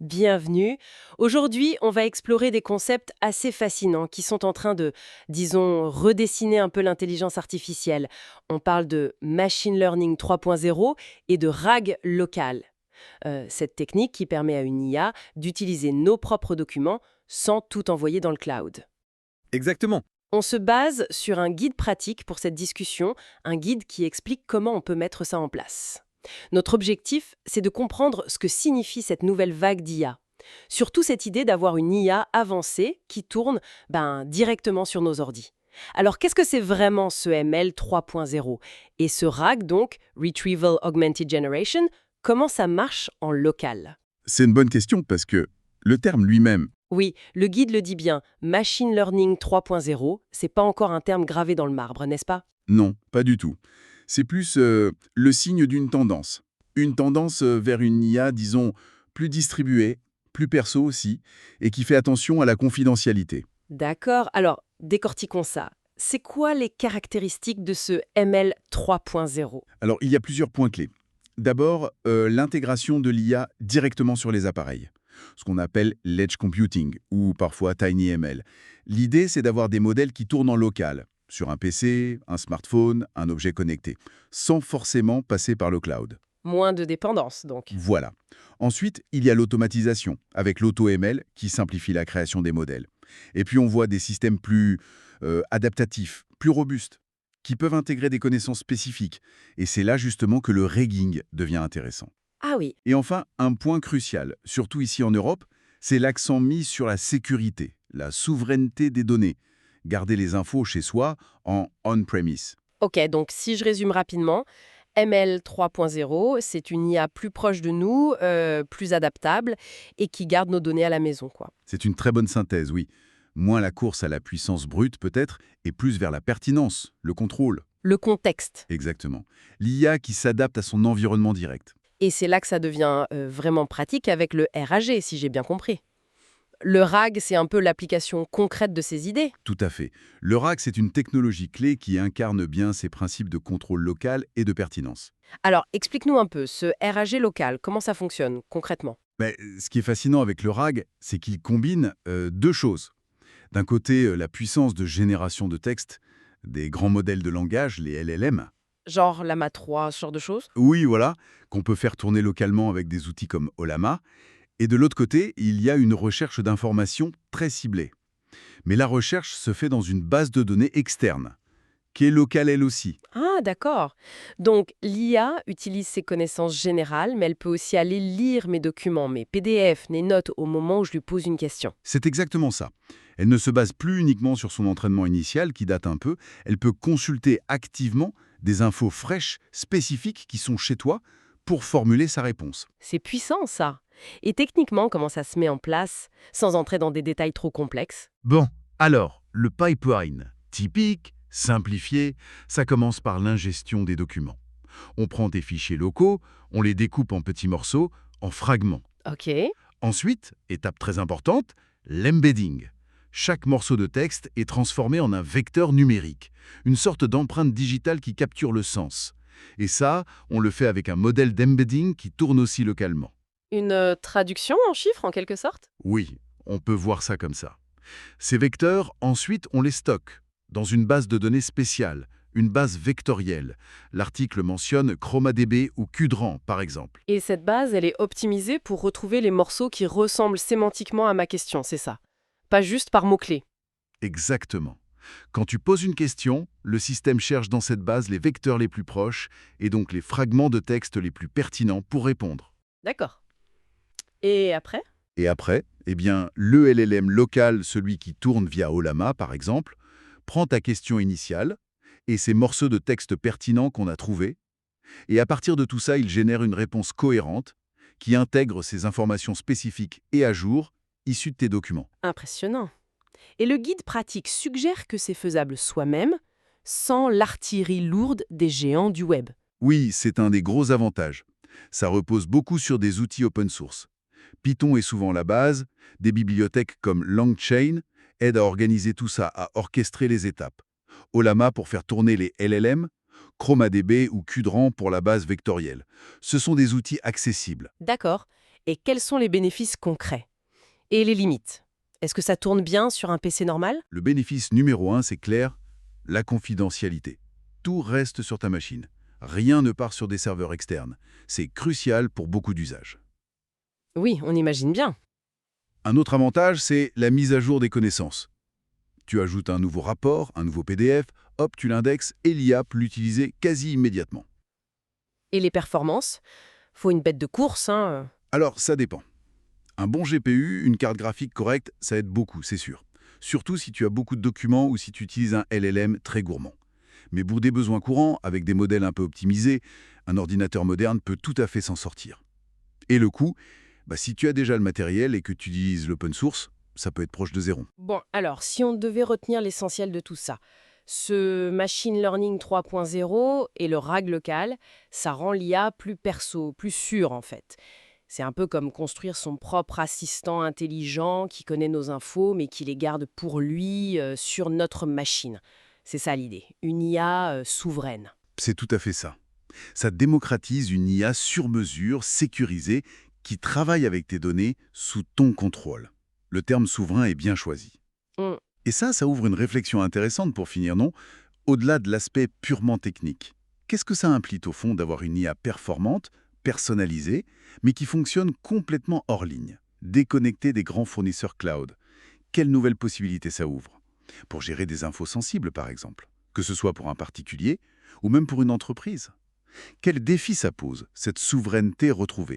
Bienvenue. Aujourd'hui, on va explorer des concepts assez fascinants qui sont en train de, disons, redessiner un peu l'intelligence artificielle. On parle de Machine Learning 3.0 et de RAG local. Cette technique qui permet à une IA d'utiliser nos propres documents sans tout envoyer dans le cloud. Exactement. On se base sur un guide pratique pour cette discussion, un guide qui explique comment on peut mettre ça en place. Notre objectif, c'est de comprendre ce que signifie cette nouvelle vague d'IA. Surtout cette idée d'avoir une IA avancée qui tourne directement sur nos ordis. Alors qu'est-ce que c'est vraiment ce ML 3.0? Et ce RAG, donc, Retrieval Augmented Generation, comment ça marche en local? C'est une bonne question parce que le terme lui-même, Oui, le guide le dit bien, Machine Learning 3.0, c'est pas encore un terme gravé dans le marbre, n'est-ce pas? non, pas du tout. C'est plus le signe d'une tendance. Une tendance vers une IA, disons, plus distribuée, plus perso aussi, et qui fait attention à la confidentialité. D'accord, alors décortiquons ça. C'est quoi les caractéristiques de ce ML 3.0? Alors, il y a plusieurs points clés. D'abord, l'intégration de l'IA directement sur les appareils, ce qu'on appelle l'edge computing ou parfois TinyML. L'idée, c'est d'avoir des modèles qui tournent en local, sur un PC, un smartphone, un objet connecté, sans forcément passer par le cloud. Moins de dépendance, donc. Voilà. Ensuite, il y a l'automatisation, avec l'AutoML qui simplifie la création des modèles. Et puis on voit des systèmes plus adaptatifs, plus robustes, qui peuvent intégrer des connaissances spécifiques. Et c'est là justement que le rigging devient intéressant. Ah oui, Et enfin, un point crucial, surtout ici en Europe, c'est l'accent mis sur la sécurité, la souveraineté des données. Garder les infos chez soi en on-premise. ok, donc si je résume rapidement, ML 3.0, c'est une IA plus proche de nous, plus adaptable et qui garde nos données à la maison, quoi. C'est une très bonne synthèse, oui. Moins la course à la puissance brute peut-être, et plus vers la pertinence, le contrôle. Le contexte. Exactement. L'IA qui s'adapte à son environnement direct. Et c'est là que ça devient vraiment pratique avec le RAG, si j'ai bien compris. Le RAG, c'est un peu l'application concrète de ces idées. Tout à fait. Le RAG, c'est une technologie clé qui incarne bien ces principes de contrôle local et de pertinence. Alors, explique-nous un peu, ce RAG local, comment ça fonctionne concrètement? Mais ce qui est fascinant avec le RAG, c'est qu'il combine deux choses. D'un côté, la puissance de génération de texte des grands modèles de langage, les LLM. Genre Lama 3, ce genre de choses? Oui, voilà, qu'on peut faire tourner localement avec des outils comme Olama. Et de l'autre côté, il y a une recherche d'informations très ciblée. Mais la recherche se fait dans une base de données externe, qui est locale elle aussi. Ah, d'accord. Donc, l'IA utilise ses connaissances générales, mais elle peut aussi aller lire mes documents, mes PDF, mes notes au moment où je lui pose une question. C'est exactement ça. Elle ne se base plus uniquement sur son entraînement initial, qui date un peu, elle peut consulter activement des infos fraîches, spécifiques, qui sont chez toi, pour formuler sa réponse. C'est puissant, ça. Et techniquement, comment ça se met en place, sans entrer dans des détails trop complexes? Bon, alors, le pipeline, typique, simplifié, ça commence par l'ingestion des documents. On prend des fichiers locaux, on les découpe en petits morceaux, en fragments. Ok. Ensuite, étape très importante, l'embedding. Chaque morceau de texte est transformé en un vecteur numérique, une sorte d'empreinte digitale qui capture le sens. Et ça, on le fait avec un modèle d'embedding qui tourne aussi localement. Une traduction en chiffres, en quelque sorte? Oui, on peut voir ça comme ça. Ces vecteurs, ensuite, on les stocke dans une base de données spéciale, une base vectorielle. L'article mentionne ChromaDB ou Qdran, par exemple. Et cette base, elle est optimisée pour retrouver les morceaux qui ressemblent sémantiquement à ma question, c'est ça? Pas juste par mots-clés. Exactement. Quand tu poses une question, le système cherche dans cette base les vecteurs les plus proches et donc les fragments de texte les plus pertinents pour répondre. D'accord. Et après? Et après, eh bien, le LLM local, celui qui tourne via Olama par exemple, prend ta question initiale et ces morceaux de texte pertinents qu'on a trouvés, et à partir de tout ça, il génère une réponse cohérente qui intègre ces informations spécifiques et à jour issues de tes documents. Impressionnant. Et le guide pratique suggère que c'est faisable soi-même, sans l'artillerie lourde des géants du web. Oui, c'est un des gros avantages. Ça repose beaucoup sur des outils open source. Python est souvent la base, des bibliothèques comme LangChain aident à organiser tout ça, à orchestrer les étapes. Olama pour faire tourner les LLM, ChromaDB ou Qdran pour la base vectorielle. Ce sont des outils accessibles. D'accord. Et quels sont les bénéfices concrets? Et les limites? Est-ce que ça tourne bien sur un PC normal? Le bénéfice numéro un, c'est clair, la confidentialité. Tout reste sur ta machine. Rien ne part sur des serveurs externes. C'est crucial pour beaucoup d'usages. Oui, on imagine bien. Un autre avantage, c'est la mise à jour des connaissances. Tu ajoutes un nouveau rapport, un nouveau PDF, hop, tu l'indexes et l'IA peut l'utiliser quasi immédiatement. Et les performances? Faut une bête de course, hein. Alors, ça dépend. Un bon GPU, une carte graphique correcte, ça aide beaucoup, c'est sûr. Surtout si tu as beaucoup de documents ou si tu utilises un LLM très gourmand. Mais pour des besoins courants, avec des modèles un peu optimisés, un ordinateur moderne peut tout à fait s'en sortir. Et le coût, si tu as déjà le matériel et que tu utilises l'open source, ça peut être proche de zéro. Bon, alors, si on devait retenir l'essentiel de tout ça, ce machine learning 3.0 et le RAG local, ça rend l'IA plus perso, plus sûre en fait. C'est un peu comme construire son propre assistant intelligent qui connaît nos infos mais qui les garde pour lui sur notre machine. C'est ça l'idée, une IA souveraine. C'est tout à fait ça. Ça démocratise une IA sur mesure, sécurisée, qui travaille avec tes données sous ton contrôle. Le terme souverain est bien choisi. Hmm. Et ça ouvre une réflexion intéressante pour finir, non? Au-delà de l'aspect purement technique. Qu'est-ce que ça implique au fond d'avoir une IA performante, personnalisée, mais qui fonctionne complètement hors ligne, déconnectée des grands fournisseurs cloud? Quelles nouvelles possibilités ça ouvre? Pour gérer des infos sensibles, par exemple, que ce soit pour un particulier ou même pour une entreprise. Quel défi ça pose, cette souveraineté retrouvée?